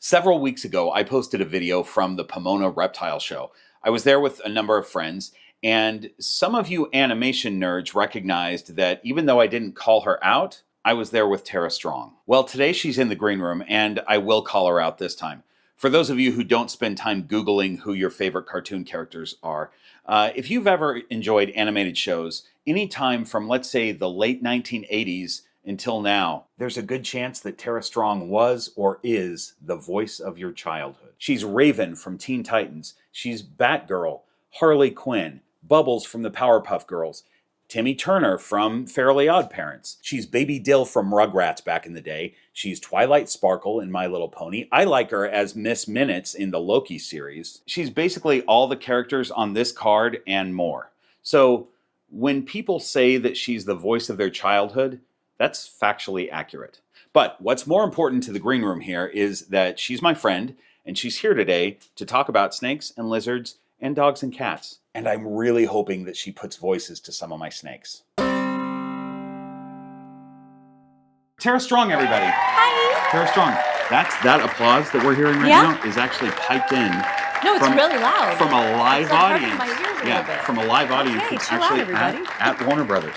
Several weeks ago, I posted a video from the Pomona Reptile Show. I was there with a number of friends, and some of you animation nerds recognized that even though I didn't call her out, I was there with Tara Strong. Well, today she's in the green room, and I will call her out this time. For those of you who don't spend time Googling who your favorite cartoon characters are, if you've ever enjoyed animated shows, anytime from, let's say, the late 1980s until now, there's a good chance that Tara Strong was or is the voice of your childhood. She's Raven from Teen Titans. She's Batgirl, Harley Quinn, Bubbles from the Powerpuff Girls, Timmy Turner from Fairly Odd Parents. She's Baby Dill from Rugrats back in the day. She's Twilight Sparkle in My Little Pony. I like her as Miss Minutes in the Loki series. She's basically all the characters on this card and more. So when people say that she's the voice of their childhood, that's factually accurate. But what's more important to the green room here is that she's my friend, and she's here today to talk about snakes and lizards and dogs and cats. And I'm really hoping that she puts voices to some of my snakes. Tara Strong, everybody. Hi. Tara Strong. That applause that we're hearing right now is actually piped in. No, it's really loud. From a live audience. My ears a bit. From a live audience. Okay, It's chill actually out, everybody. at Warner Brothers.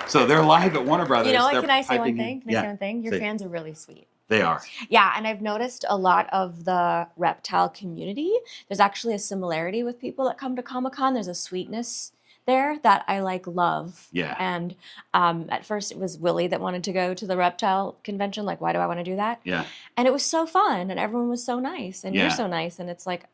So they're live at Warner Brothers. You know what? They're Can I say one piping thing? in. Can I say one thing? Your fans are really sweet. They are. Yeah, and I've noticed a lot of the reptile community. There's actually a similarity with people that come to Comic-Con. There's a sweetness there that I love. Yeah. And at first it was Willie that wanted to go to the reptile convention. Like, why do I want to do that? Yeah. And it was so fun, and everyone was so nice, and you're so nice, and it's like,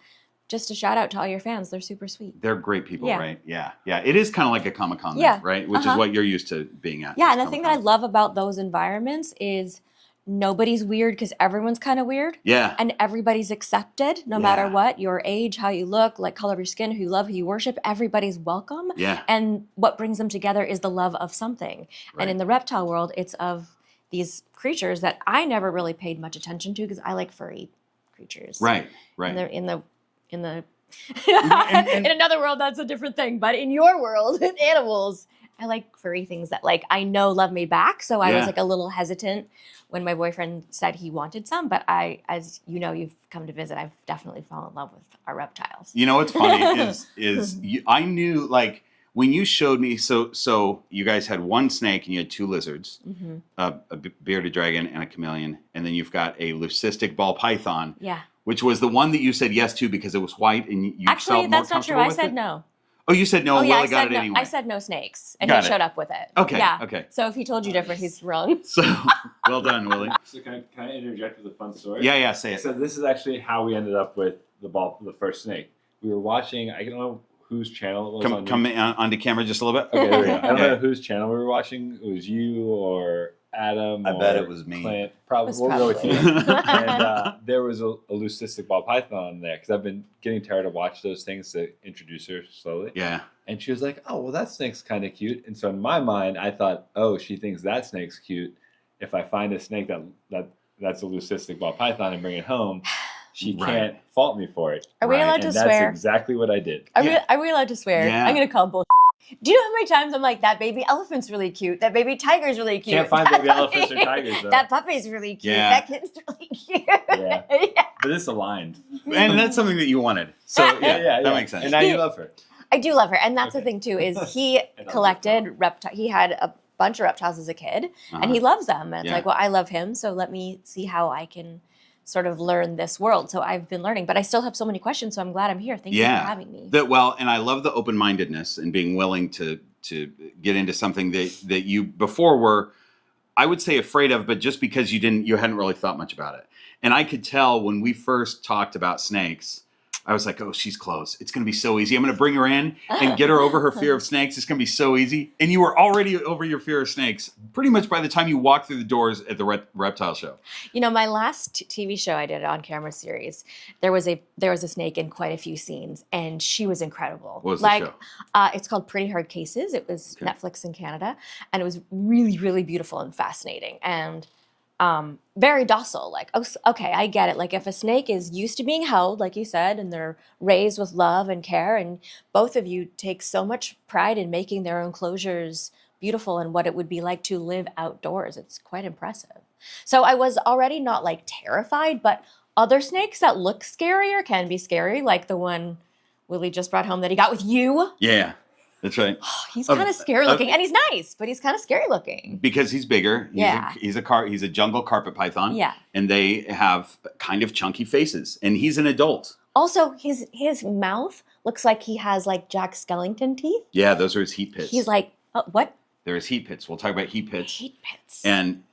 just a shout out to all your fans. They're super sweet. They're great people, right? Yeah. Yeah. It is kind of like a Comic-Con, right? Which is what you're used to being at. Yeah, and the thing that I love about those environments is nobody's weird because everyone's kind of weird. Yeah. And everybody's accepted no matter what, your age, how you look, like color of your skin, who you love, who you worship. Everybody's welcome. Yeah. And what brings them together is the love of something. Right. And in the reptile world, it's of these creatures that I never really paid much attention to because I like furry creatures. Right. Right. And they're in another world, that's a different thing. But in your world, with animals, I like furry things that I know love me back. So I was a little hesitant when my boyfriend said he wanted some. But as you know, you've come to visit, I've definitely fallen in love with our reptiles. You know what's funny is I knew when you showed me, so you guys had one snake and you had two lizards, a bearded dragon and a chameleon, and then you've got a leucistic ball python. Yeah. Which was the one that you said yes to because it was white and you felt more comfortable with it? Actually, that's not true. I said no. Oh, you said no? Well, I got it anyway. I said no snakes, and he showed up with it. Okay, okay. So if he told you different, he's wrong. So, well done, Willie. So can I interject with a fun story? Yeah, say it. So this is actually how we ended up with the first snake. We were watching, I don't know whose channel it was. Come onto camera just a little bit. Okay, there we go. I don't know whose channel we were watching. It was you or Adam. I bet it was me. Clint. Probably. We'll go with you. And there was a leucistic ball python there because I've been getting Tara to watch those things to introduce her slowly. Yeah. And she was like, "Oh, well, that snake's kind of cute." And so in my mind, I thought, "Oh, she thinks that snake's cute. If I find a snake that's a leucistic ball python and bring it home, she can't fault me for it." Are we allowed to swear? That's exactly what I did. Are we allowed to swear? Yeah. I'm gonna call bullshit. Do you know how many times I'm like, that baby elephant's really cute, that baby tiger's really cute? Can't find baby elephants or tigers, though. That puppy's really cute, that kitten's really cute. Yeah. But it's aligned. And that's something that you wanted. So, that makes sense. And now you love her. I do love her. And that's the thing, too, is he collected reptiles. He had a bunch of reptiles as a kid, and he loves them. And it's like, well, I love him, so let me see how I can sort of learn this world. So I've been learning, but I still have so many questions, so I'm glad I'm here. Thank you for having me. And I love the open-mindedness and being willing to get into something that you before were, I would say, afraid of, but just because you hadn't really thought much about it. And I could tell when we first talked about snakes, I was like, oh, she's close. It's going to be so easy. I'm going to bring her in and get her over her fear of snakes. It's going to be so easy. And you were already over your fear of snakes pretty much by the time you walked through the doors at the Reptile Show. You know, my last TV show I did, an on-camera series, there was a snake in quite a few scenes, and she was incredible. What was the show? It's called Pretty Hard Cases. It was Netflix in Canada, and it was really, really beautiful and fascinating. And very docile, like, okay, I get it. Like if a snake is used to being held, like you said, and they're raised with love and care, and both of you take so much pride in making their enclosures beautiful and what it would be like to live outdoors. It's quite impressive. So I was already not like terrified, but other snakes that look scary or can be scary, like the one Willie just brought home that he got with you. Yeah, that's right. He's kind of scary looking, and he's nice, but he's kind of scary looking. Because he's bigger. He's a jungle carpet python. Yeah. And they have kind of chunky faces, and he's an adult. Also, his mouth looks like he has like Jack Skellington teeth. Yeah, those are his heat pits. He's like, what? They're his heat pits. We'll talk about heat pits. Heat pits. And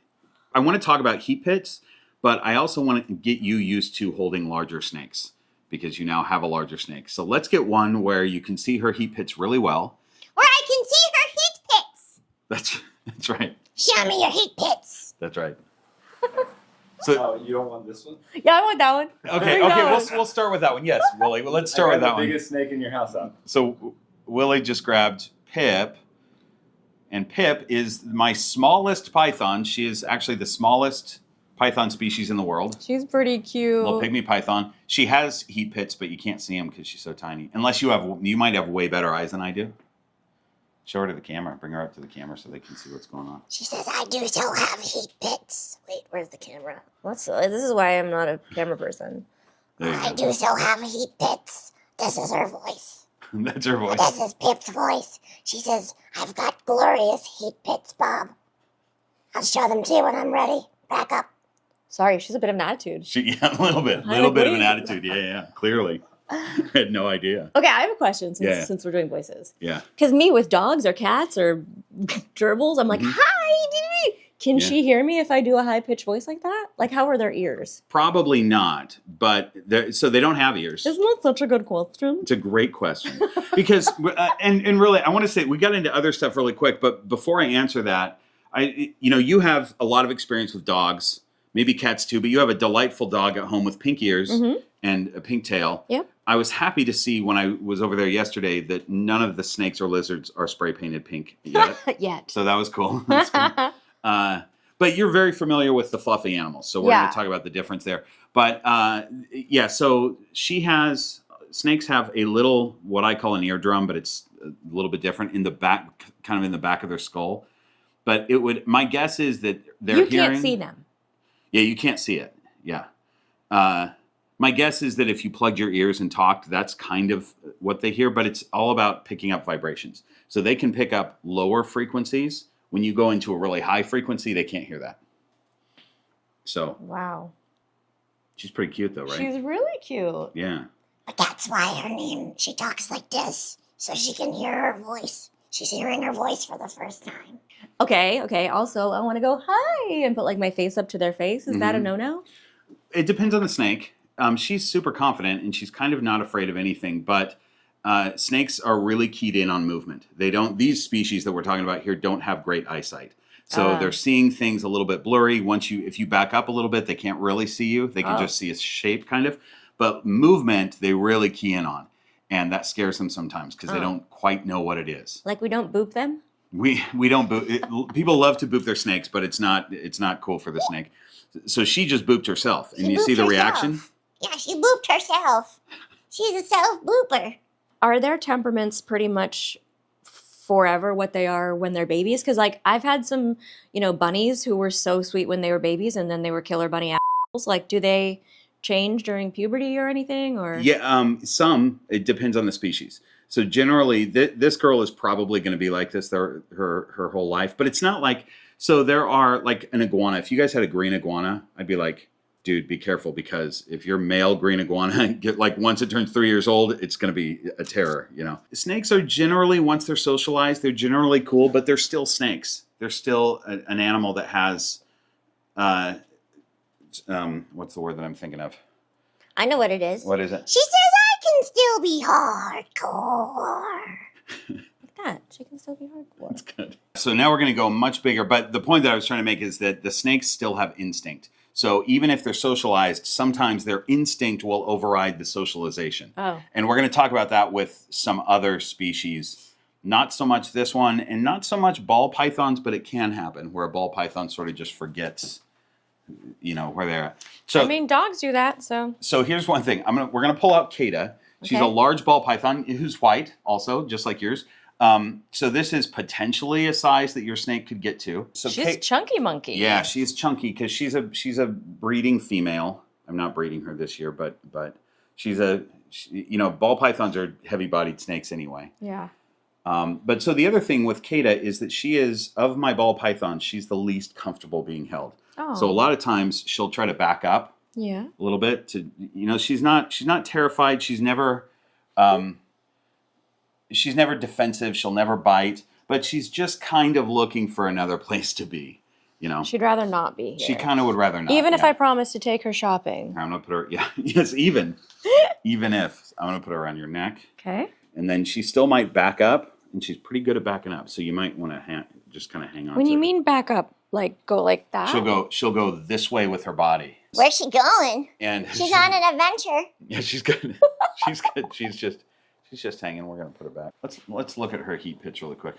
I want to talk about heat pits, but I also want to get you used to holding larger snakes because you now have a larger snake. So let's get one where you can see her heat pits really well. Where I can see her heat pits. That's right. Show me your heat pits. That's right. So You don't want this one? Yeah, I want that one. okay, we'll start with that one. Yes, Willie. Well, let's start with that the one. biggest snake in your house out. So Willie just grabbed Pip, and Pip is my smallest python. She is actually the smallest python species in the world. She's pretty cute. Little pygmy python. She has heat pits, but you can't see them because she's so tiny. Unless you might have way better eyes than I do. Show her to the camera. Bring her up to the camera so they can see what's going on. She says, I do so have heat pits. Wait, where's the camera? This is why I'm not a camera person. There you I go. do so have heat pits. This is her voice. That's her voice. This is Pip's voice. She says, I've got glorious heat pits, Bob. I'll show them to you when I'm ready. Back up. Sorry, she's a bit of an attitude. A little bit. I Little bit of an agree. attitude. Yeah, clearly. I had no idea. Okay, I have a question Yeah. since we're doing voices. Yeah. Because me with dogs or cats or gerbils, I'm like, hi, Dee. Can Yeah. she hear me if I do a high-pitched voice like that? Like, how are their ears? Probably not, but so they don't have ears. Isn't that such a good question? It's a great question because, and really, I want to say we got into other stuff really quick, but before I answer that, you have a lot of experience with dogs, maybe cats too, but you have a delightful dog at home with pink ears and a pink tail. Yep. I was happy to see when I was over there yesterday that none of the snakes or lizards are spray painted pink yet. Yet. So that was cool. That's cool. But you're very familiar with the fluffy animals, so we're going to talk about the difference there. But so snakes have a little, what I call an eardrum, but it's a little bit different in the back, kind of in the back of their skull. But my guess is that they're You hearing. can't see them. Yeah, you can't see it. Yeah. My guess is that if you plugged your ears and talked, that's kind of what they hear, but it's all about picking up vibrations. So they can pick up lower frequencies. When you go into a really high frequency, they can't hear that. So Wow. she's pretty cute though, right? She's really cute. Yeah. But that's why her name, she talks like this, so she can hear her voice. She's hearing her voice for the first time. Okay. Also, I want to go hi and put like my face up to their face. Is that a no-no? It depends on the snake. She's super confident and she's kind of not afraid of anything, but snakes are really keyed in on movement. These species that we're talking about here don't have great eyesight. So they're seeing things a little bit blurry. If you back up a little bit, they can't really see you. They can just see a shape kind of, but movement, they really key in on. And that scares them sometimes because they don't quite know what it is. Like we don't boop them? We don't boop. People love to boop their snakes, but it's not cool for the snake. So she just booped herself, and She you see booped the herself. reaction. Yeah, she booped herself. She's a self-booper. Are their temperaments pretty much forever what they are when they're babies? Because like I've had some, bunnies who were so sweet when they were babies, and then they were killer bunny assholes. Like, do they change during puberty or anything? Or It depends on the species. So generally, this girl is probably going to be like this her whole life. But it's not like, so there are like an iguana. If you guys had a green iguana, I'd be like, dude, be careful, because if your male green iguana once it turns 3 years old, it's going to be a terror. Snakes are generally, once they're socialized, they're generally cool, but they're still snakes. They're still an animal that has, what's the word that I'm thinking of? I know what it is. What is it? She says I can still be hardcore. like that? She can still be hardcore. That's good. So now we're going to go much bigger, but the point that I was trying to make is that the snakes still have instinct. So even if they're socialized, sometimes their instinct will override the socialization. Oh. And we're going to talk about that with some other species. Not so much this one, and not so much ball pythons, but it can happen where a ball python sort of just forgets, where they're at. So, I mean, dogs do that, so. So here's one thing. We're going to pull out Kata. She's Okay. a large ball python who's white, also, just like yours. So this is potentially a size that your snake could get to. So She's chunky monkey. yeah, she's chunky because she's a breeding female, I'm not breeding her this year, but ball pythons are heavy-bodied snakes anyway. Yeah. But so the other thing with Kata is that she is, of my ball pythons, she's the least comfortable being held. Oh. So a lot of times she'll try to back up Yeah. a little bit to, she's not terrified. She's never defensive. She'll never bite, but she's just kind of looking for another place to be. She'd rather not be here. She kind of would rather not. Even if I promise to take her shopping. I'm going to put her, yes, even if. I'm going to put her around your neck. Okay. And then she still might back up, and she's pretty good at backing up. So you might want to just kind of hang on When to you her. mean back up, like go like that? She'll go this way with her body. Where's she going? And She's on an adventure. Yeah, she's good. She's good. She's just hanging. We're going to put her back. Let's look at her heat pits really quick.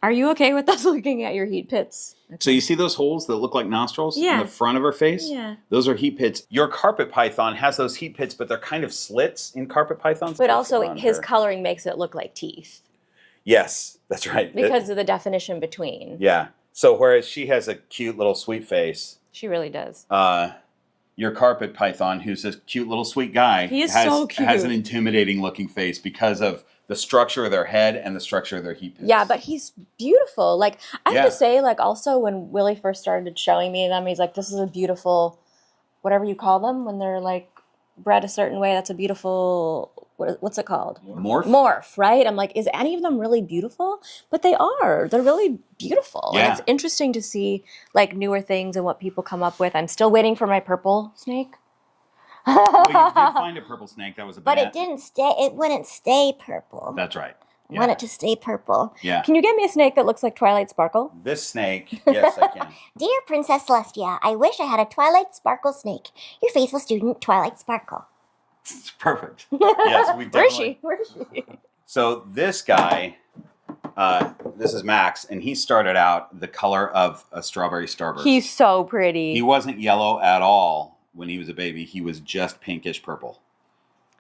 Are you okay with us looking at your heat pits? Okay. So you see those holes that look like nostrils Yeah. in the front of her face? Yeah. Those are heat pits. Your carpet python has those heat pits, but they're kind of slits in carpet pythons. But Let's also put on his her. coloring makes it look like teeth. Yes, that's right. Because of the definition between. Yeah. So whereas she has a cute little sweet face, She really does. your carpet python, who's a cute little sweet guy, He is has, so cute. has an intimidating looking face because of the structure of their head and the structure of their heat pits. Yeah, but he's beautiful. Like, I have Yeah. to say, like, also when Willie first started showing me them, he's like, this is a beautiful, whatever you call them, when they're, like, bred a certain way, that's a beautiful, what's it called? Morph, right? I'm like, is any of them really beautiful? But they are. They're really beautiful. Yeah. And it's interesting to see, like, newer things and what people come up with. I'm still waiting for my purple snake. Well, you did find a purple snake. That was a But banana. it didn't stay. It wouldn't stay purple. That's right. I want it to stay purple. Yeah. Can you get me a snake that looks like Twilight Sparkle? This snake, yes, I can. Dear Princess Celestia, I wish I had a Twilight Sparkle snake. Your faithful student, Twilight Sparkle. It's perfect. Yes, we definitely. Where is she? So this guy, this is Max, and he started out the color of a strawberry starburst. He's so pretty. He wasn't yellow at all when he was a baby. He was just pinkish purple.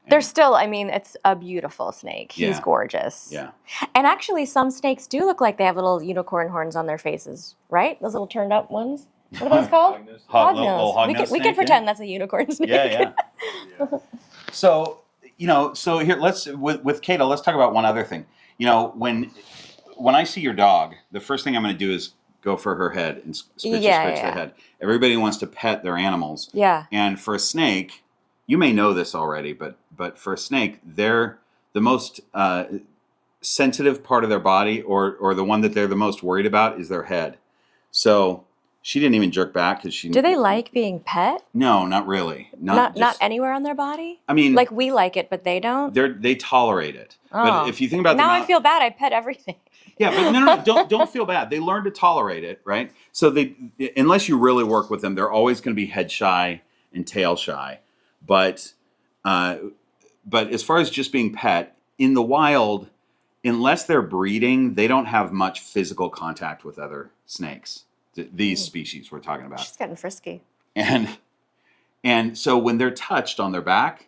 They're still, I mean, it's a beautiful snake. He's Yeah. gorgeous. Yeah. And actually, some snakes do look like they have little unicorn horns on their faces, right? Those little turned up ones. What are those called? Little hognose We can snake, pretend that's a unicorn snake. Yeah. So, so here, with Kata, let's talk about one other thing. When I see your dog, the first thing I'm going to do is go for her head and scratch the head. Everybody wants to pet their animals. Yeah. And for a snake, you may know this already, but for a snake, they're the most sensitive part of their body, or the one that they're the most worried about is their head. So she didn't even jerk back because she. Do they like being pet? No, not really. Not anywhere on their body? I mean, like we like it, but they don't? They tolerate it. Oh. But if you think about now I feel bad. I pet everything. Yeah, but no, don't feel bad. They learn to tolerate it, right? So unless you really work with them, they're always going to be head shy and tail shy. But as far as just being pet, in the wild, unless they're breeding, they don't have much physical contact with other snakes. These species we're talking about. She's getting frisky. And so when they're touched on their back,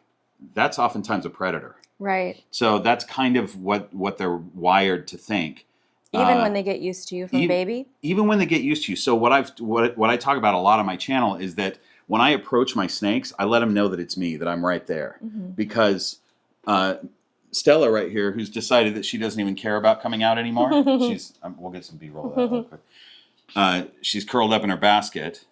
that's oftentimes a predator. Right. So that's kind of what they're wired to think. Even when they get used to you from baby? Even when they get used to you. So what I talk about a lot on my channel is that when I approach my snakes, I let them know that it's me, that I'm right there. Mm-hmm. Because Stella right here, who's decided that she doesn't even care about coming out anymore, we'll get some B-roll of that real quick. She's curled up in her basket.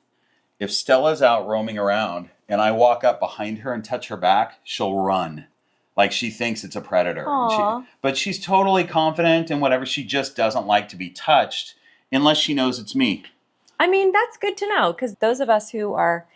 If Stella's out roaming around and I walk up behind her and touch her back, she'll run. Like she thinks it's a predator. But she's totally confident in whatever. She just doesn't like to be touched unless she knows it's me. I mean, that's good to know, because those of us who are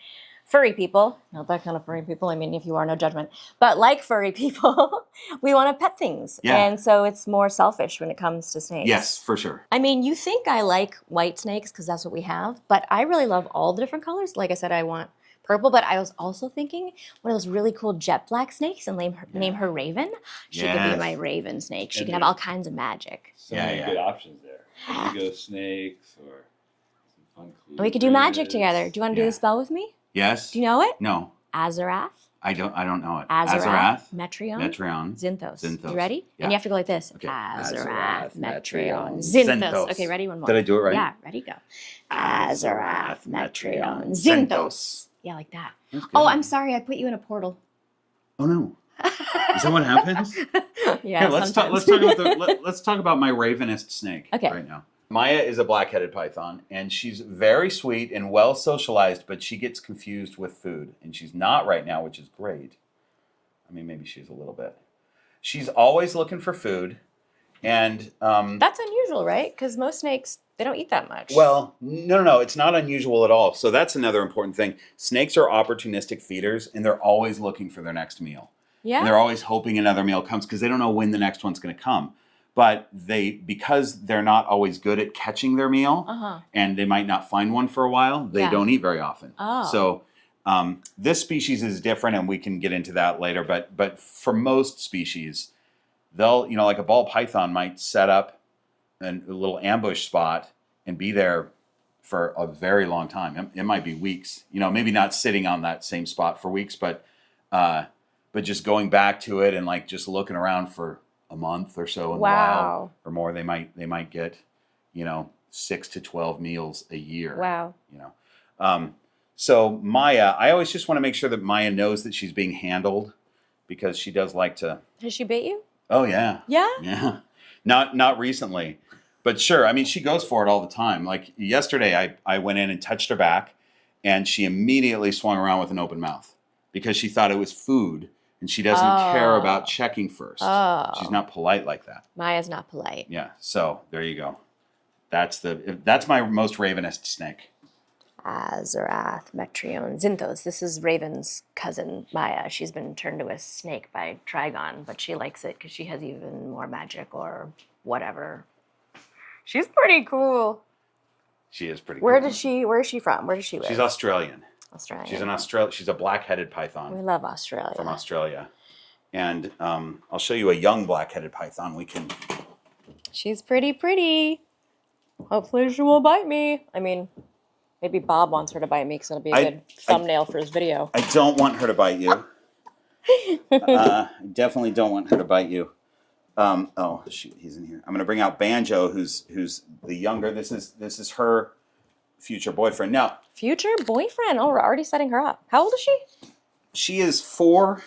furry people, not that kind of furry people, I mean, if you are, no judgment, but like furry people, we want to pet things. Yeah. And so it's more selfish when it comes to snakes. Yes, for sure. I mean, you think I like white snakes because that's what we have, but I really love all the different colors. Like I said, I want purple, but I was also thinking one of those really cool jet black snakes and name her Raven. She could be my Raven snake. She can have all kinds of magic. So many good options there. Indigo snakes or some fun clues. We could do magic together. Do you want to do the spell with me? Yes. Do you know it? No. Azarath. I don't know it. Azarath. Metreon. Zinthos. You ready? Yeah. And you have to go like this. Okay. Azarath. Metreon. Zinthos. Okay, ready? One more. Did I do it right? Yeah, ready? Go. Azarath. Metreon. Zinthos. Yeah, like that. That's good. Oh, I'm sorry. I put you in a portal. Oh no. Is that what happens? Yeah. Here, let's talk. Let's talk about my ravenist snake right now. Maya is a black-headed python, and she's very sweet and well socialized, but she gets confused with food, and she's not right now, which is great. I mean, maybe she's a little bit. She's always looking for food, and that's unusual, right? Because most snakes, they don't eat that much. well, no, it's not unusual at all. So that's another important thing. Snakes are opportunistic feeders, and they're always looking for their next meal. Yeah. And they're always hoping another meal comes because they don't know when the next one's going to come. But because they're not always good at catching their meal, and they might not find one for a while, they don't eat very often. Oh. So this species is different, and we can get into that later. But for most species, they'll, like a ball python might set up a little ambush spot and be there for a very long time. It might be weeks. Maybe not sitting on that same spot for weeks, but just going back to it and like just looking around for a month or so in the wild or more. They might get 6 to 12 meals a year. Wow. So Maya, I always just want to make sure that Maya knows that she's being handled, because she does like to. Has she bit you? Oh yeah. Yeah. Not recently, but sure. I mean, she goes for it all the time. Like yesterday, I went in and touched her back, and she immediately swung around with an open mouth because she thought it was food. And she doesn't care about checking first. Oh. She's not polite like that. Maya's not polite. Yeah. So there you go. That's my most ravenist snake. Azarath, Metrione, Zinthos. This is Raven's cousin, Maya. She's been turned to a snake by Trigon, but she likes it because she has even more magic or whatever. She's pretty cool. She is pretty Where cool. is she from? Where does she live? She's Australian. Australian. She's a black-headed python. We love Australia. From Australia. And I'll show you a young black-headed python. She's pretty. Hopefully she won't bite me. I mean, maybe Bob wants her to bite me because it'll be a good thumbnail for his video. I don't want her to bite you. I definitely don't want her to bite you. Oh shoot, he's in here. I'm gonna bring out Banjo, who's the younger. This is her future boyfriend. Now, future boyfriend? Oh, we're already setting her up. How old is she? She is 4.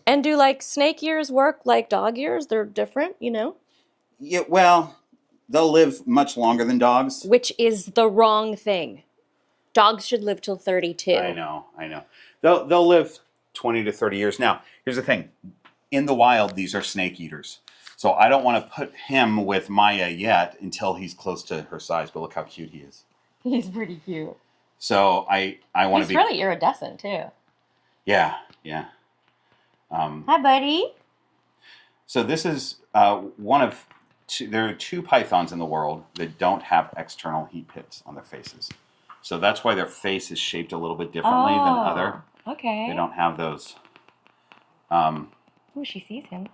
And do like snake years work like dog years? They're different, Yeah, well, they'll live much longer than dogs. Which is the wrong thing. Dogs should live till 32. I know. They'll live 20 to 30 years. Now, here's the thing. In the wild, these are snake eaters. So I don't want to put him with Maya yet until he's close to her size. But look how cute he is. He's pretty cute. So I want to be. He's really iridescent too. Yeah. Hi, buddy. So this is one of two. There are 2 pythons in the world that don't have external heat pits on their faces. So that's why their face is shaped a little bit differently than other. Okay. They don't have those. Oh, she sees him.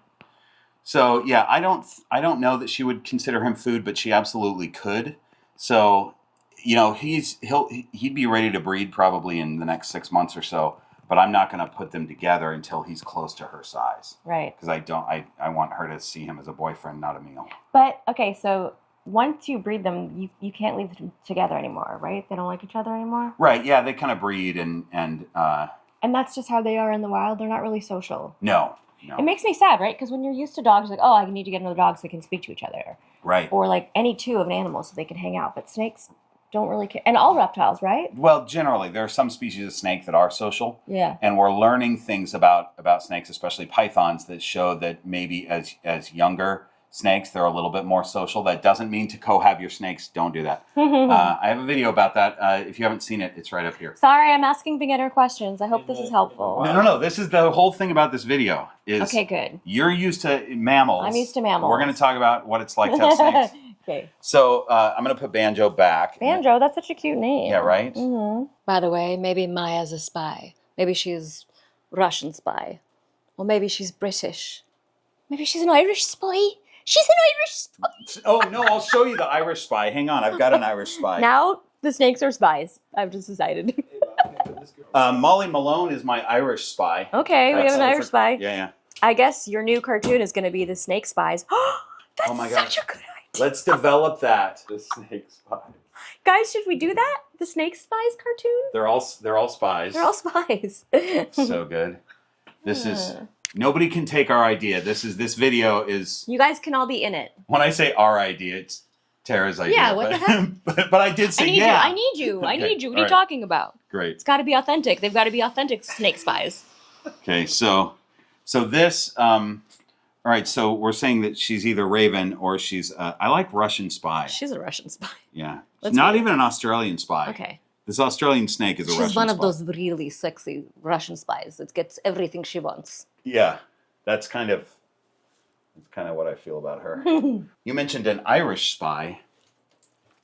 So yeah, I don't know that she would consider him food, but she absolutely could. So. He'd be ready to breed probably in the next 6 months or so, but I'm not going to put them together until he's close to her size. Right. Because I want her to see him as a boyfriend, not a meal. But okay, so once you breed them, you can't leave them together anymore, right? They don't like each other anymore. Right. Yeah, they kind of breed and that's just how they are in the wild. They're not really social. No. It makes me sad, right? Because when you're used to dogs, like, oh, I need to get another dog so they can speak to each other. Right. Or like any 2 of an animal so they can hang out. But snakes don't really care. And all reptiles, right? Well, generally, there are some species of snake that are social. Yeah. And we're learning things about snakes, especially pythons, that show that maybe as younger snakes, they're a little bit more social. That doesn't mean to cohab your snakes. Don't do that. I have a video about that. If you haven't seen it, it's right up here. Sorry, I'm asking beginner questions. I hope this is helpful. No. This is the whole thing about this video. Okay, good. You're used to mammals. I'm used to mammals. We're going to talk about what it's like to have snakes. Okay. So I'm going to put Banjo back. Banjo, that's such a cute name. Yeah, right? Mm-hmm. By the way, maybe Maya's a spy. Maybe she's Russian spy. Or maybe she's British. Maybe she's an Irish spy. She's an Irish spy. Oh, no, I'll show you the Irish spy. Hang on, I've got an Irish spy. Now the snakes are spies. I've just decided. Molly Malone is my Irish spy. Okay, we have an Irish spy. Yeah. I guess your new cartoon is going to be the snake spies. That's Oh my gosh. such a good idea. Let's develop that. The snake spy. Guys, should we do that? The Snake Spies cartoon? They're all spies. They're all spies. So good. This is nobody can take our idea. This video is. You guys can all be in it. When I say our idea, it's Tara's idea. Yeah, what the heck? But I did say I need you. I need you. What are you talking about? Great. It's got to be authentic. They've got to be authentic Snake Spies. Okay, so this. All right, so we're saying that she's either Raven or she's. I like Russian spy. She's a Russian spy. Yeah, not even an Australian spy. Okay. This Australian snake is a Russian spy. She's one of those really sexy Russian spies that gets everything she wants. Yeah, that's kind of what I feel about her. You mentioned an Irish spy.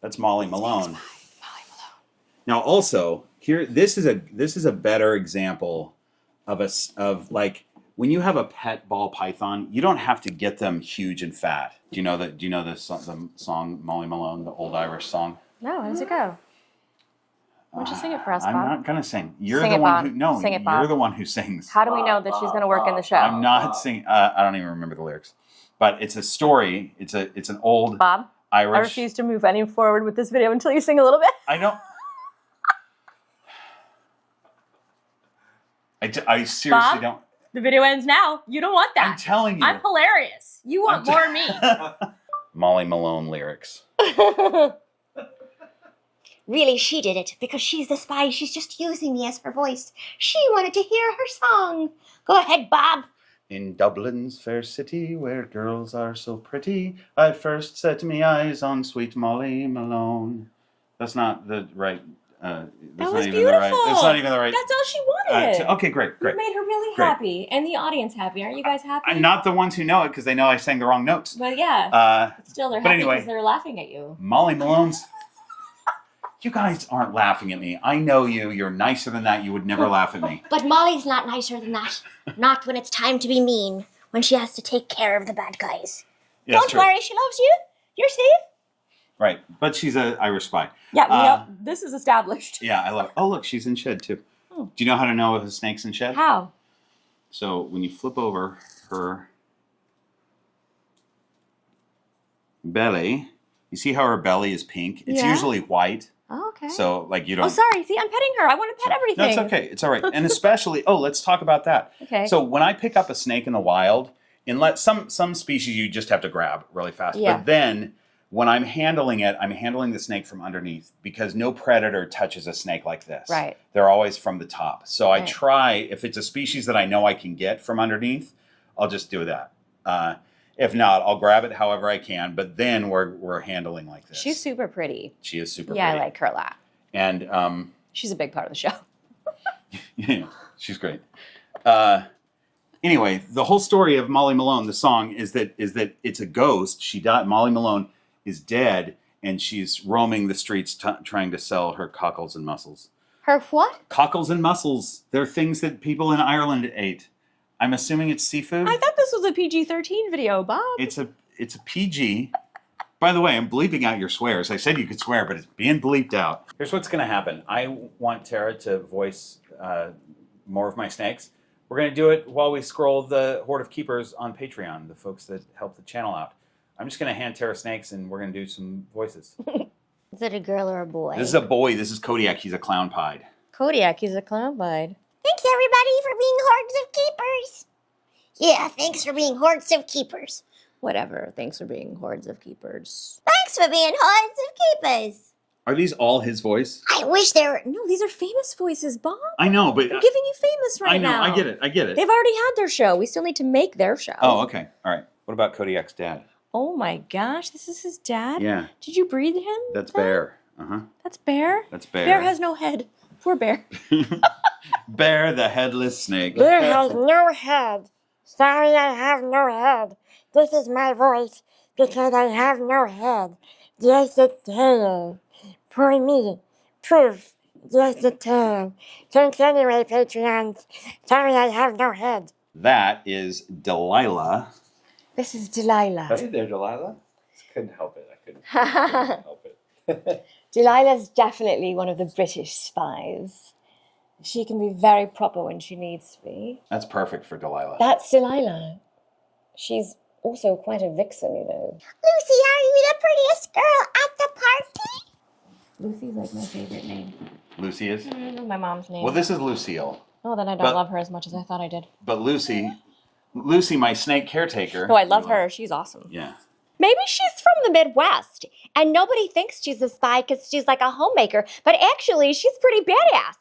That's Molly Malone. Molly Malone. Now, also here, this is a better example of like when you have a pet ball python, you don't have to get them huge and fat. Do you know the song Molly Malone, the old Irish song? No, how does it go? Why don't you sing it for us, Bob? I'm not gonna sing. You're Sing the it, one Bob. who no. Sing it, Bob. You're the one who sings. How do we know that she's going to work in the show? I'm not singing. I don't even remember the lyrics, but it's a story. It's an old Bob, Irish. I refuse to move any forward with this video until you sing a little bit. I know. I seriously Bob? don't. The video ends now. You don't want that. I'm telling you. I'm hilarious. You want more me. Molly Malone lyrics. Really, she did it because she's the spy. She's just using me as her voice. She wanted to hear her song. Go ahead, Bob. In Dublin's fair city, where girls are so pretty, I first set me eyes on sweet Molly Malone. That's not the right. That's That was not even beautiful. the right. That's not even the right. That's all she wanted. Okay, great. You made her really Great. happy, and the audience happy. Aren't you guys happy? I'm not the ones who know it because they know I sang the wrong notes. But yeah, still they're but happy anyway. because they're laughing at you. Molly Malone's. You guys aren't laughing at me. I know you. You're nicer than that. You would never laugh at me. But Molly's not nicer than that. Not when it's time to be mean. When she has to take care of the bad guys. Yeah, Don't worry, she loves you. You're safe. Right, but she's an Irish spy. Yeah, we know, this is established. Yeah, I love it. Oh, look, she's in shed too. Do you know how to know if a snake's in shed? How? So when you flip over her belly, you see how her belly is pink? It's Yeah. usually white. Oh, okay. So like you don't. Oh, sorry. See, I'm petting her. I want to pet everything. No, it's okay. It's all right. And especially, let's talk about that. Okay. So when I pick up a snake in the wild, some species you just have to grab really fast. Yeah. But then when I'm handling it, I'm handling the snake from underneath because no predator touches a snake like this. Right. They're always from the top. So I Right. try, if it's a species that I know I can get from underneath, I'll just do that. If not, I'll grab it however I can. But then we're handling like this. She's super pretty. She is super Yeah, pretty. I like her a lot. And She's a big part of the show. yeah, she's great. Anyway, the whole story of Molly Malone, the song, is that it's a ghost. She died. Molly Malone is dead, and she's roaming the streets trying to sell her cockles and mussels. Her what? Cockles and mussels. They're things that people in Ireland ate. I'm assuming it's seafood. I thought this was a PG-13 video, Bob. It's a PG. By the way, I'm bleeping out your swears. I said you could swear, but it's being bleeped out. Here's what's going to happen. I want Tara to voice more of my snakes. We're going to do it while we scroll the Horde of Keepers on Patreon, the folks that help the channel out. I'm just going to hand Tara snakes, and we're going to do some voices. Is it a girl or a boy? This is a boy. This is Kodiak. He's a clown pied. Kodiak, he's a clown pied. Thanks, everybody, for being hordes of keepers. Yeah, thanks for being hordes of keepers. Whatever. Thanks for being hordes of keepers. Thanks for being hordes of keepers. Are these all his voice? I wish there were... No, these are famous voices, Bob. I know, but I'm giving you famous right I know. now. I get it. They've already had their show. We still need to make their show. Oh, okay. All right. What about Kodiak's dad? Oh my gosh, this is his dad? Yeah. Did you breed him? That's then? Bear. Uh-huh. That's Bear? That's Bear. Bear has no head. Poor Bear. Bear the headless snake. Bear has no head. Sorry, I have no head. This is my voice because I have no head. Just a tail. For me. Proof. Just a tail. Thanks anyway, Patreons. Sorry, I have no head. That is Delilah. This is Delilah. Hey there, Delilah. Couldn't help it. I couldn't help it. Delilah's definitely one of the British spies. She can be very proper when she needs to be. That's perfect for Delilah. That's Delilah. She's also quite a vixen, you know. Lucy, are you the prettiest girl at the party? Lucy's like my favorite name. Lucy is? My mom's name. Well, this is Lucille. Oh, then I don't but- love her as much as I thought I did. But Lucy, my snake caretaker. No, I love her. She's awesome. Yeah. Maybe she's from the Midwest, and nobody thinks she's a spy because she's like a homemaker, but actually, she's pretty badass.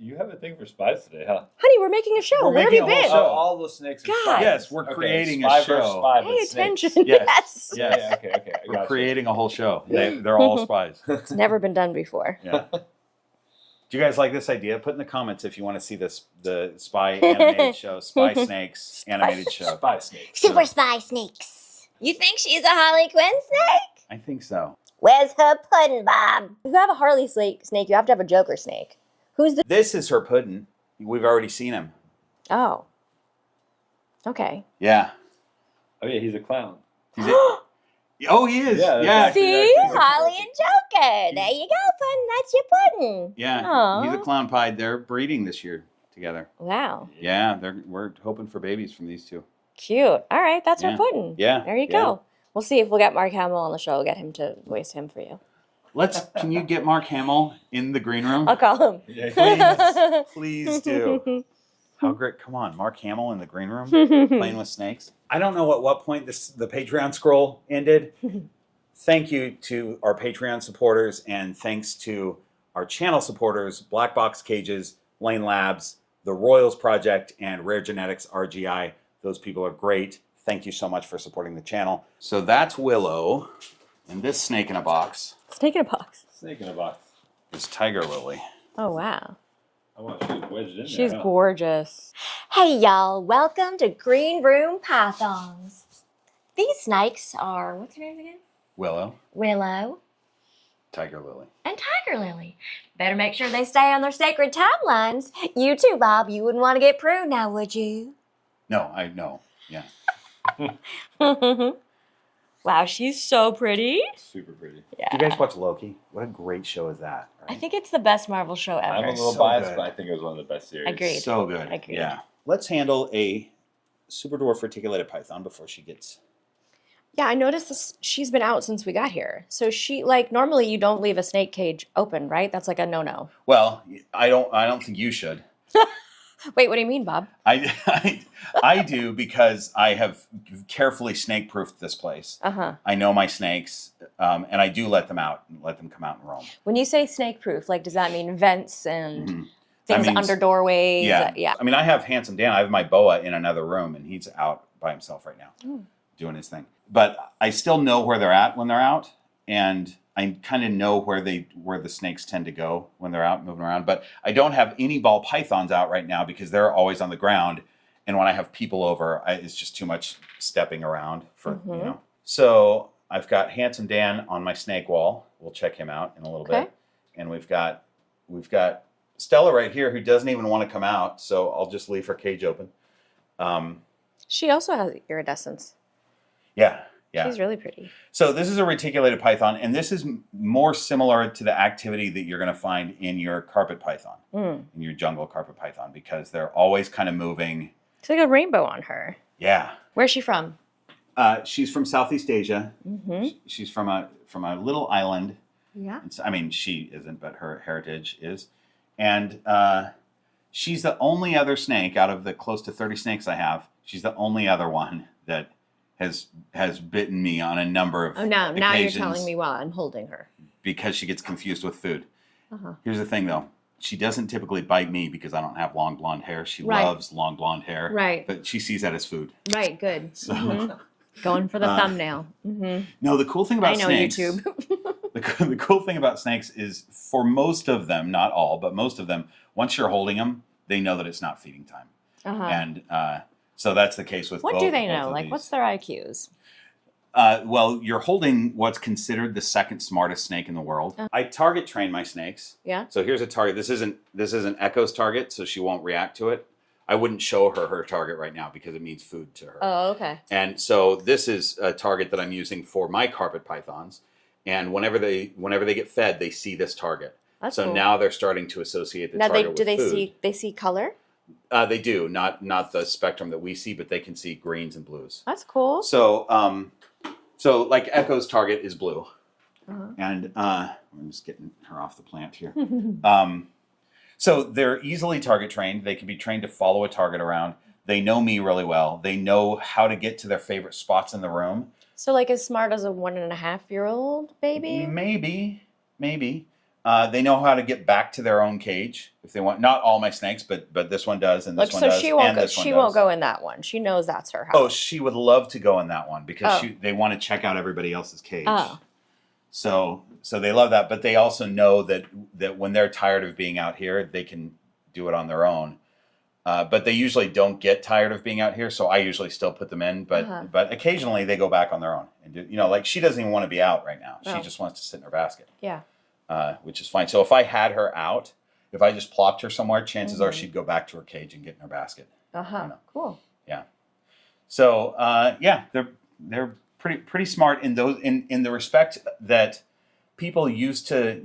You have a thing for spies today, huh? Honey, we're making a show. We're Where have making you a whole been? show. All the snakes are God. spies. Yes, we're Okay, creating spy a versus show. spy, Pay but snakes. attention. Yes. Yeah, yeah, okay. I We're gotcha. creating a whole show. They're all spies. It's never been done before. Yeah. Do you guys like this idea? Put in the comments if you want to see the spy animated show, Spy Snakes animated show. Spy snakes. Super spy snakes. You think she's a Harley Quinn snake? I think so. Where's her pudding, Bob? If you have a Harley snake, you have to have a Joker snake. Who's the... This is her puddin'. We've already seen him. Oh. Okay. Yeah. Oh yeah, he's a clown. Oh, he is. Yeah, Yeah. See? Harley and Joker. There you go, pudding. That's your pudding. Yeah. Aw. He's a clown pie. They're breeding this year together. Wow. Yeah. We're hoping for babies from these two. Cute. All right, that's Yeah. her pudding. Yeah. There you Yeah. go. We'll see if we'll get Mark Hamill on the show. We'll get him to voice him for you. Can you get Mark Hamill in the green room? I'll call him. Yeah, Please do. How great. Come on, Mark Hamill in the green room playing with snakes. I don't know at what point the Patreon scroll ended. Thank you to our Patreon supporters, and thanks to our channel supporters, Black Box Cages, Lane Labs, the Royals Project, and Rare Genetics RGI. Those people are great. Thank you so much for supporting the channel. So that's Willow, and this snake in a box Snake in a box. Snake in a box. is Tiger Lily. Oh, wow. I want you wedged in there. She's huh? gorgeous. Hey, y'all. Welcome to Green Room Pythons. These snakes are, what's her name again? Willow, Willow Tiger Lily. and Tiger Lily. Better make sure they stay on their sacred timelines. You too, Bob. You wouldn't want to get pruned now, would you? No, I know. Yeah. Wow, she's so pretty. Super pretty. Yeah. Do you guys watch Loki? What a great show is that, right? I think it's the best Marvel show ever. I'm a little So biased, good. but I think it was one of the best series. Agreed. So good. Agreed. Yeah. Let's handle a super dwarf reticulated python before she gets. Yeah, I noticed this. She's been out since we got here. So she, like, normally you don't leave a snake cage open, right? That's like a no-no. Well, I don't think you should. Wait, what do you mean, Bob? I do because I have carefully snake proofed this place. Uh-huh. I know my snakes, and I do let them come out and roam. When you say snake proof, like, does that mean vents and Mhm. things That means- under doorways? Yeah. Yeah. I mean, I have Handsome Dan. I have my boa in another room, and he's out by himself right now, doing his thing. But I still know where they're at when they're out, and I kind of know where the snakes tend to go when they're out moving around. But I don't have any ball pythons out right now because they're always on the ground. And when I have people over, it's just too much stepping around for, you know. So I've got Handsome Dan on my snake wall. We'll check him out in a little Okay. bit. And we've got Stella right here who doesn't even want to come out. So I'll just leave her cage open. She also has iridescence. Yeah. Yeah. She's really pretty. So this is a reticulated python, and this is more similar to the activity that you're going to find in your carpet python, in your jungle carpet python, because they're always kind of moving. It's like a rainbow on her. Yeah. Where's she from? She's from Southeast Asia. Mm-hmm. She's from a little island. Yeah. I mean, she isn't, but her heritage is. And she's the only other snake out of the close to 30 snakes I have. She's the only other one that has bitten me on a number of Oh, now you're occasions telling me while I'm holding her. because she gets confused with food. Uh-huh. Here's the thing, though. She doesn't typically bite me because I don't have long blonde hair. She Right. loves long blonde hair. Right. But she sees that as food. Right, good. So, Mhm. Going for the thumbnail. Mm-hmm. no, the cool thing about I know snakes. YouTube. The cool thing about snakes is for most of them, not all, but most of them, once you're holding them, they know that it's not feeding time. Uh-huh. And so that's the case with What both, do they both know? of Like, these. what's their IQs? Well, you're holding what's considered the second smartest snake in the world. I target train my snakes. Yeah. So here's a target. This isn't Echo's target, so she won't react to it. I wouldn't show her target right now because it means food to her. Oh, okay. And so this is a target that I'm using for my carpet pythons. And whenever they get fed, they see this target. That's so cool. now they're starting to associate the Now target do with food. they see color? They do, not the spectrum that we see, but they can see greens and blues. That's cool. So like Echo's target is blue. And I'm just getting her off the plant here. So they're easily target trained. They can be trained to follow a target around. They know me really well. They know how to get to their favorite spots in the room. So like as smart as a 1.5-year-old baby? Maybe. They know how to get back to their own cage if they want. Not all my snakes, but this one does, and this one does, she won't and go, this one she does. won't go in that one. She knows that's her house. Oh, she would love to go in that one because they want to check out everybody else's cage. Oh. So they love that, but they also know that when they're tired of being out here, they can do it on their own. But they usually don't get tired of being out here, so I usually still put them in. But occasionally they go back on their own, and do, like she doesn't even want to be out right now. She just wants to sit in her basket. Yeah. Which is fine. So if I had her out, if I just plopped her somewhere, chances are she'd go back to her cage and get in her basket. Cool. Yeah. So they're pretty smart in those in the respect that people used to,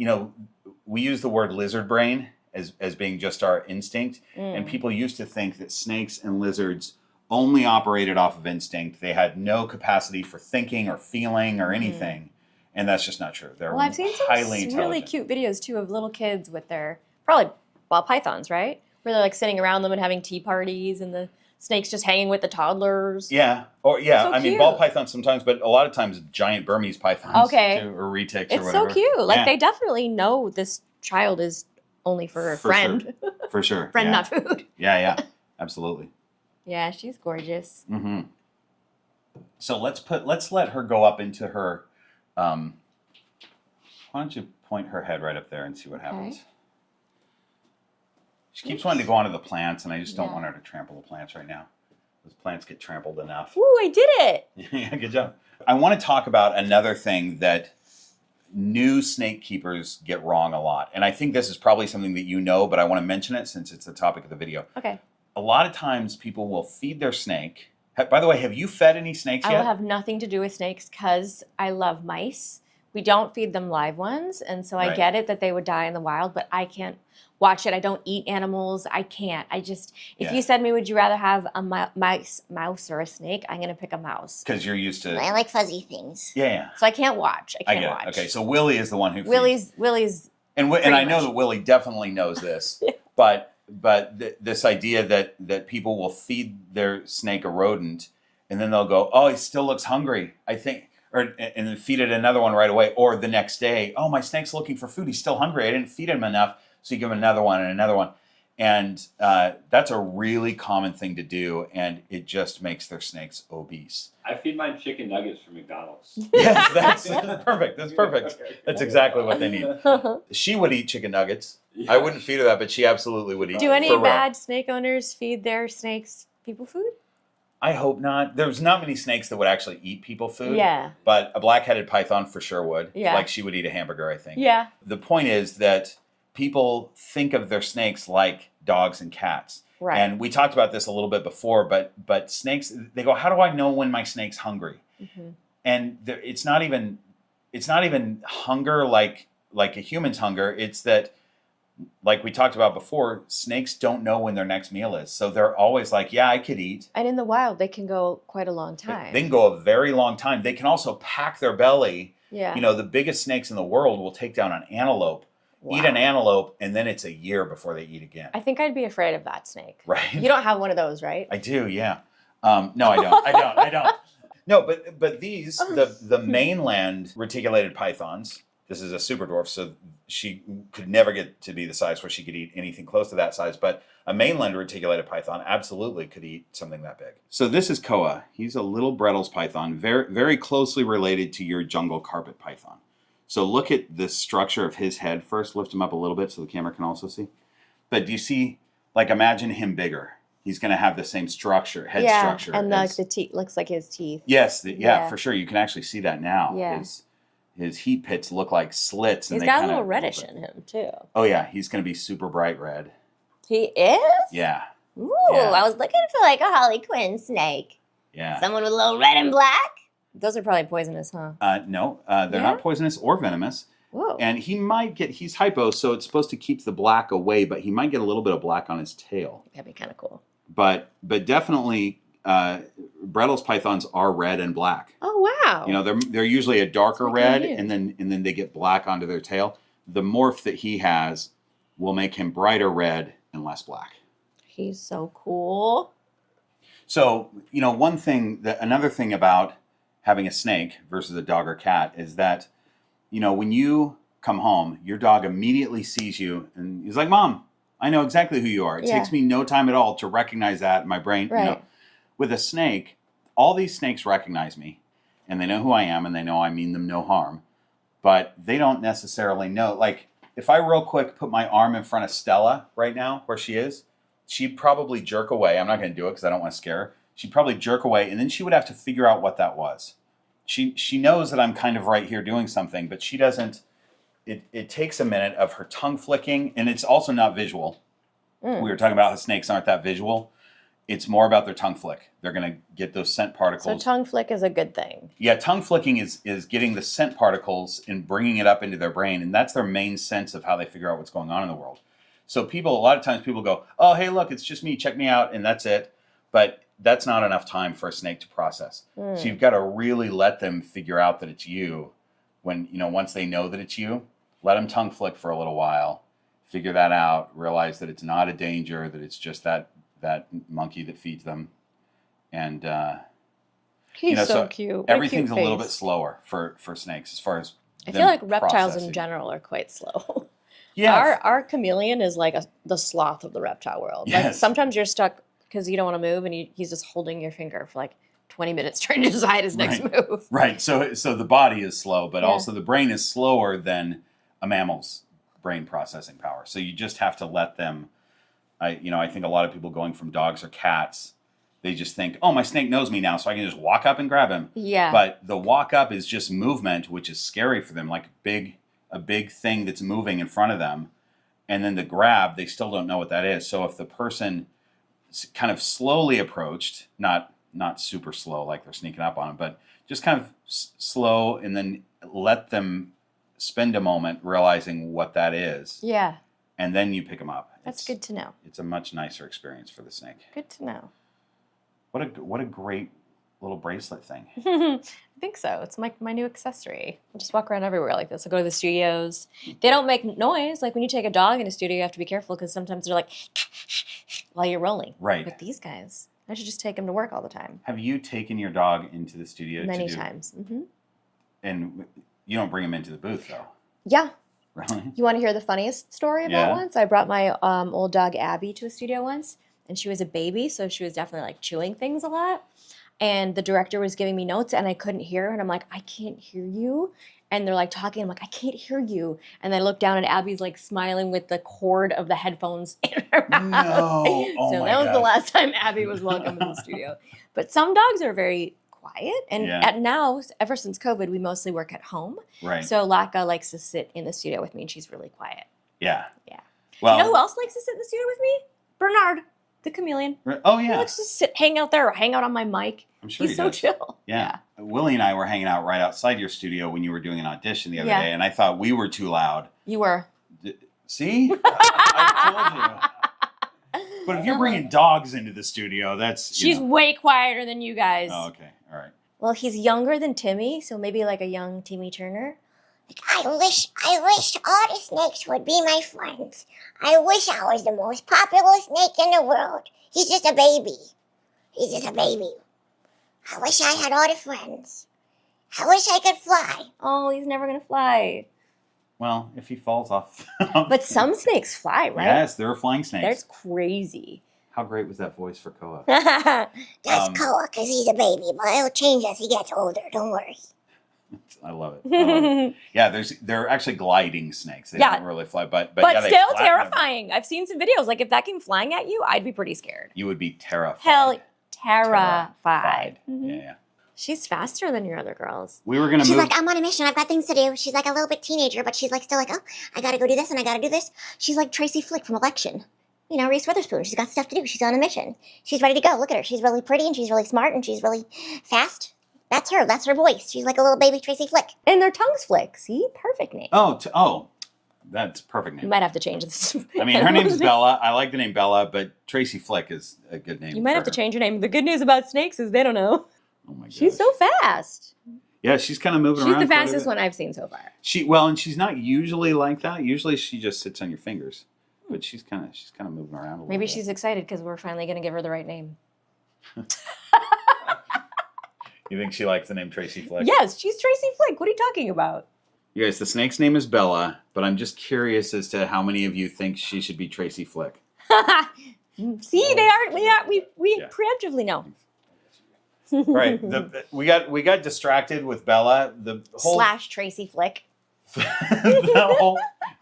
we use the word lizard brain as being just our instinct, and people used to think that snakes and lizards only operated off of instinct. They had no capacity for thinking or feeling or anything, and that's just not true. They're I've seen highly some really cute videos too of little kids with their probably ball pythons, right? Where they're like sitting around them and having tea parties, and the snakes just hanging with the toddlers. Yeah, So I mean cute. ball pythons sometimes, but a lot of times giant Burmese pythons, too, or retics, or It's whatever. so cute. Like Yeah. they definitely know this child is only for a friend. Sure. For sure. Friend, yeah. not food. Yeah, absolutely. Yeah, she's gorgeous. Mm-hmm. So let's let her go up into her. Why don't you point her head right up there and see what happens? She keeps wanting to go onto the plants, and I just don't want her to trample the plants right now. Those plants get trampled enough. Ooh, I did it. Yeah, good job. I want to talk about another thing that new snake keepers get wrong a lot. And I think this is probably something that you know, but I want to mention it since it's the topic of the video. Okay. A lot of times people will feed their snake. By the way, have you fed any snakes yet? I will have nothing to do with snakes because I love mice. We don't feed them live ones, and so I get it that they would die in the wild, but I can't watch it. I don't eat animals. I can't. If you said to me, would you rather have a mouse or a snake? I'm going to pick a mouse. Because you're used to... I like fuzzy things. Yeah. So I can't watch. I can't watch. Okay, so Willie is the one who feeds. Willie's And I know that Willie definitely knows this, but this idea that people will feed their snake a rodent, and then they'll go, oh, he still looks hungry, I think... and then feed it another one right away. Or the next day, oh, my snake's looking for food. He's still hungry. I didn't feed him enough. So you give him another one and another one. And that's a really common thing to do. And it just makes their snakes obese. I feed mine chicken nuggets from McDonald's. Yes, that's perfect. That's perfect. That's exactly what they need. She would eat chicken nuggets. Yeah. I wouldn't feed her that, but she absolutely would eat. Do any for real. bad snake owners feed their snakes people food? I hope not. There's not many snakes that would actually eat people food. Yeah. But a black-headed python for sure would. Yeah. Like she would eat a hamburger, I think. Yeah. The point is that people think of their snakes like dogs and cats. Right. And we talked about this a little bit before, but snakes, they go, how do I know when my snake's hungry? Mm-hmm. And it's not even hunger like a human's hunger. It's that, like we talked about before, snakes don't know when their next meal is. So they're always like, yeah, I could eat. And in the wild, they can go quite a long time. They can go a very long time. They can also pack their belly. Yeah. The biggest snakes in the world will take down an antelope, eat an antelope, and then it's a year before they eat again. I think I'd be afraid of that snake. Right. You don't have one of those, right? I do, yeah. No, I don't. I don't. No, but these, the mainland reticulated pythons, this is a super dwarf, so she could never get to be the size where she could eat anything close to that size, but a mainland reticulated python absolutely could eat something that big. So this is Koa. He's a little Brettles python, very, very closely related to your jungle carpet python. So look at the structure of his head first. Lift him up a little bit so the camera can also see. But do you see, like, imagine him bigger. He's going to have the same structure, head structure. And like the teeth, looks like his teeth. Yes, for sure. You can actually see that now. Yeah. His heat pits look like slits. And He's got a little reddish in him, too. Oh, yeah. He's going to be super bright red. He is? Yeah. Ooh, Yeah. I was looking for like a Harley Quinn snake. Yeah. Someone with a little red and black. Those are probably poisonous, huh? No, they're not poisonous or venomous. Whoa. And he's hypo, so it's supposed to keep the black away, but he might get a little bit of black on his tail. That'd be kind of cool. But definitely Brettles pythons are red and black. Oh wow. You know, they're usually a darker That's red, cute. and then they get black onto their tail. The morph that he has will make him brighter red and less black. He's so cool. So, you know, another thing about having a snake versus a dog or cat is that, you know, when you come home, your dog immediately sees you and he's like, Mom, I know exactly who you are. It takes me no time at all to recognize that in my brain. Right. You know, with a snake, all these snakes recognize me and they know who I am and they know I mean them no harm, but they don't necessarily know. Like, if I real quick put my arm in front of Stella right now where she is, she'd probably jerk away. I'm not going to do it because I don't want to scare her. She'd probably jerk away, and then she would have to figure out what that was. She knows that I'm kind of right here doing something, but she doesn't. It takes a minute of her tongue flicking, and it's also not visual. We were talking about how snakes aren't that visual. It's more about their tongue flick. They're going to get those scent particles. So tongue flick is a good thing. Yeah, tongue flicking is getting the scent particles and bringing it up into their brain, and that's their main sense of how they figure out what's going on in the world. So a lot of times people go, oh, hey, look, it's just me, check me out, and that's it. But that's not enough time for a snake to process. So you've got to really let them figure out that it's you. When, you know, once they know that it's you, let them tongue flick for a little while, figure that out, realize that it's not a danger, that it's just that monkey that feeds them. And He's so cute. What everything's cute a little face. bit slower for snakes as far as I them feel like reptiles processing. in general are quite slow. Yeah. Our chameleon is like the sloth of the reptile world. Like Yes. sometimes you're stuck because you don't want to move, and he's just holding your finger for like 20 minutes trying to decide his next move. Right. So the body is slow, but also the brain is slower than a mammal's brain processing power. So you just have to let them. I think a lot of people going from dogs or cats, they just think, oh, my snake knows me now, so I can just walk up and grab him. Yeah. But the walk up is just movement, which is scary for them, like a big thing that's moving in front of them. And then the grab, they still don't know what that is. So if the person kind of slowly approached, not super slow like they're sneaking up on them, but just kind of slow, and then let them spend a moment realizing what that is. Yeah. And then you pick them up. That's good to know. It's a much nicer experience for the snake. Good to know. What a great little bracelet thing. I think so. It's my new accessory. I just walk around everywhere like this. I go to the studios. They don't make noise. Like when you take a dog in a studio, you have to be careful because sometimes they're like while you're rolling. Right. But these guys, I should just take them to work all the time. Have you taken your dog into the studio? Many times. Mm-hmm. And you don't bring him into the booth, though. Yeah. Really? You want to hear the funniest story about once? I brought my old dog Abby to a studio once, and she was a baby, so she was definitely like chewing things a lot. And the director was giving me notes, and I couldn't hear her, and I'm like, I can't hear you. And they're like talking, I'm like, I can't hear you. And then I look down, and Abby's like smiling with the cord of the headphones in her mouth. No. Oh So my that was the gosh. last time Abby was welcome in the studio. But some dogs are very quiet, and now, ever since COVID, we mostly work at home. Right. So Laka likes to sit in the studio with me, and she's really quiet. Yeah. Yeah. Well, You know who else likes to sit in the studio with me? Bernard, the chameleon. Oh, He yeah. likes to hang out there or hang out on my mic. I'm sure He's he so does. chill. Yeah. Willie and I were hanging out right outside your studio when you were doing an audition the other Yeah. day, and I thought we were too loud. You were. See? I told you. But if you're bringing dogs into the studio, that's... She's way quieter than you guys. Oh, okay. All right. Well, he's younger than Timmy, so maybe like a young Timmy Turner. I wish all the snakes would be my friends. I wish I was the most popular snake in the world. He's just a baby. He's just a baby. I wish I had all the friends. I wish I could fly. Oh, he's never going to fly. Well, if he falls off... But some snakes fly, right? Yes, there are flying snakes. That's crazy. How great was that voice for Koa? That's Koa, because he's a baby, but it'll change as he gets older. Don't worry. I love it. I love it. Yeah, they're actually gliding snakes. They don't really fly, but yeah, they still flatten them. terrifying. I've seen some videos. Like if that came flying at you, I'd be pretty scared. You would be terrified. Hell, terrified. Yeah. She's faster than your other girls. We were gonna She's move. like, I'm on a mission. I've got things to do. She's like a little bit teenager, but she's like still like, oh, I gotta go do this and I gotta do this. She's like Tracy Flick from Election. You know, Reese Witherspoon. She's got stuff to do. She's on a mission. She's ready to go. Look at her. She's really pretty and she's really smart and she's really fast. That's her. That's her voice. She's like a little baby Tracy Flick. And their tongues flick. See? Perfect name. Oh, That's a perfect You name. might have to change this. I mean, her name's Bella. I like the name Bella, but Tracy Flick is a good name. You might have to change your name. The good news about snakes is they don't know. Oh my gosh. She's so fast. Yeah, she's kind of moving around. She's the fastest one I've seen so far. And she's not usually like that. Usually she just sits on your fingers. But she's kind of moving around a little Maybe bit. she's excited because we're finally going to give her the right name. You think she likes the name Tracy Flick? Yes, she's Tracy Flick. What are you talking about? You guys, the snake's name is Bella, but I'm just curious as to how many of you think she should be Tracy Flick. See, we preemptively know. Right. We got distracted with Bella. The whole / Tracy Flick. the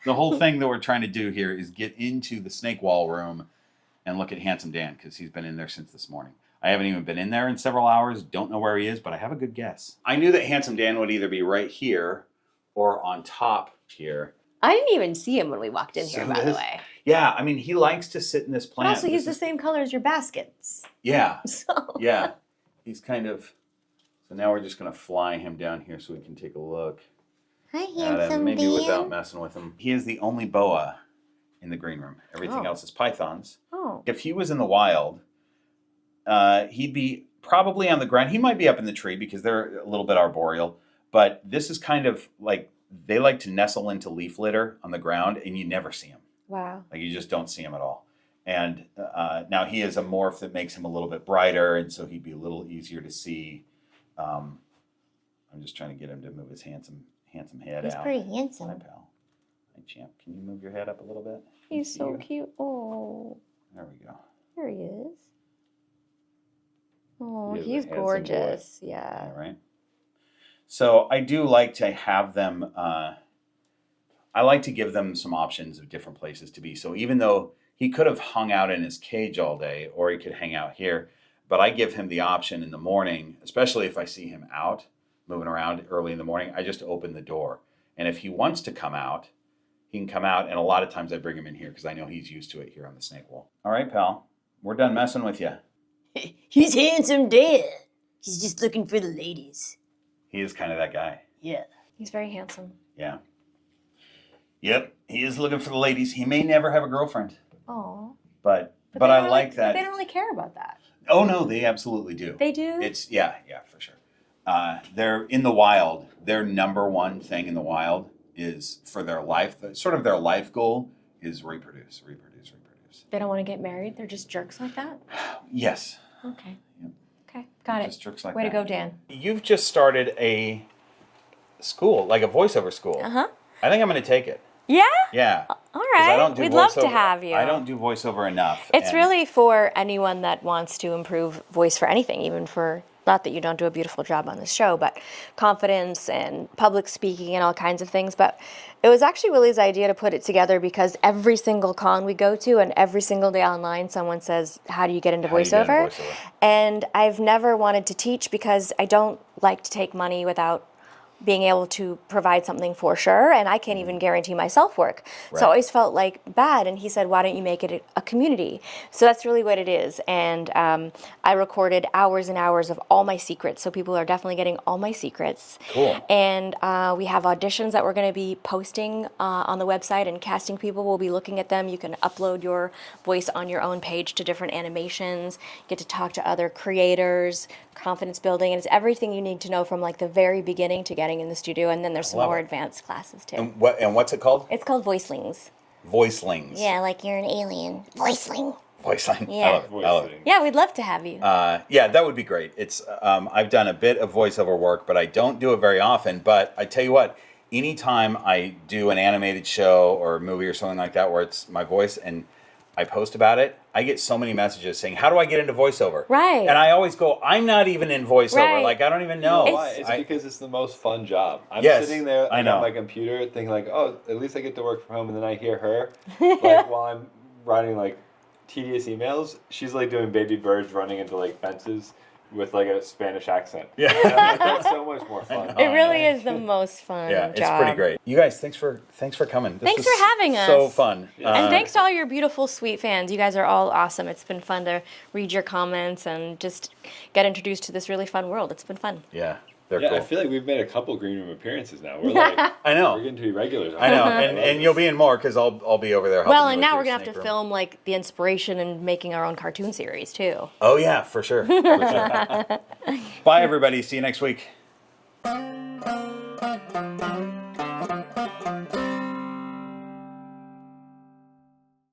whole thing that we're trying to do here is get into the snake wall room and look at Handsome Dan, because he's been in there since this morning. I haven't even been in there in several hours. Don't know where he is, but I have a good guess. I knew that Handsome Dan would either be right here or on top here. I didn't even see him when we walked in here, by the way. Yeah, I mean, he likes to sit in this plant. Also, he's the same color as your baskets. Yeah, So. yeah. He's kind of... So now we're just going to fly him down here so we can take a look Hi, at him, handsome maybe Dan. without messing with him. He is the only boa in the green room. Everything Oh. else is pythons. Oh. If he was in the wild, he'd be probably on the ground. He might be up in the tree because they're a little bit arboreal. But this is kind of like, they like to nestle into leaf litter on the ground, and you never see him. Wow. Like, you just don't see him at all. And now he is a morph that makes him a little bit brighter, and so he'd be a little easier to see. I'm just trying to get him to move his handsome head He's out. pretty Hi, handsome. pal. Hi, champ. Can you move your head up a little bit? He's so You? cute. Oh, There we go. there he is. Oh, He is a he's handsome boy. gorgeous. Yeah. All right. So I do like to have them, I like to give them some options of different places to be. So even though he could have hung out in his cage all day, or he could hang out here, but I give him the option in the morning, especially if I see him out moving around early in the morning, I just open the door. And if he wants to come out, he can come out. And a lot of times I bring him in here because I know he's used to it here on the snake wall. All right, pal, we're done messing with you. He's handsome Dan. He's just looking for the ladies. He is kind of that guy. Yeah. He's very handsome. Yeah. Yep, he is looking for the ladies. He may never have a girlfriend, Oh. but they I don't like really, that. They don't really care about that. Oh no, they absolutely do. They do? It's yeah, for sure. They're in the wild. Their number one thing in the wild is for their life. Sort of their life goal is reproduce. They don't want to get married? They're just jerks like that? Yes. Okay. Yep. Okay, got Just it. jerks like Way that. to go, Dan. You've just started a school, like a voiceover school. Uh-huh. I think I'm going to take it. Yeah? Yeah. All 'Cause I right. don't do We'd love to voiceover- have you. I don't do voiceover enough. It's and- really for anyone that wants to improve voice for anything, even for, not that you don't do a beautiful job on this show, but confidence and public speaking and all kinds of things. But it was actually Willie's idea to put it together because every single con we go to and every single day online, someone says, how do you get into How do you get into voiceover? voiceover? And I've never wanted to teach because I don't like to take money without being able to provide something for sure, and I can't even guarantee myself work. Right. So I always felt like bad, and he said, why don't you make it a community? So that's really what it is, and I recorded hours and hours of all my secrets, so people are definitely getting all my secrets. Cool. And we have auditions that we're going to be posting on the website, and casting people will be looking at them. You can upload your voice on your own page to different animations, get to talk to other creators, confidence building, and it's everything you need to know from like the very beginning to getting in the studio, and then there's some Love more it. advanced classes too. And what's it called? It's called Voicelings. Voicelings. Yeah, like you're an alien. Voiceling. Voiceling. Yeah. I love it. I love it. Yeah, we'd love to have you. Yeah, that would be great. It's I've done a bit of voiceover work, but I don't do it very often. But I tell you what, anytime I do an animated show or a movie or something like that where it's my voice and I post about it, I get so many messages saying, how do I get into voiceover? Right. And I always go, I'm not even in voiceover. Right. Like, I don't even know. Why? It's because it's the most fun job. I'm Yes, sitting there I like, know. on my computer thinking like, oh, at least I get to work from home, and then I hear her like while I'm writing like tedious emails. She's like doing baby birds running into like fences with like a Spanish accent. Yeah. And I'm like, that's so much more fun. It really is the most fun Yeah, job. it's pretty great. You guys, thanks for coming. This Thanks was for having us. So fun. And thanks to all your beautiful, sweet fans. You guys are all awesome. It's been fun to read your comments and just get introduced to this really fun world. It's been fun. Yeah, They're Yeah, cool. I feel like we've made a couple green room appearances now. We're like, I know. we're getting to be regulars. I know, love and this. you'll be in more because I'll be over there. Well, helping and you with now your we're gonna have snake to room. film like the inspiration and making our own cartoon series too. Oh yeah, for sure. For sure. Bye everybody. See you next week.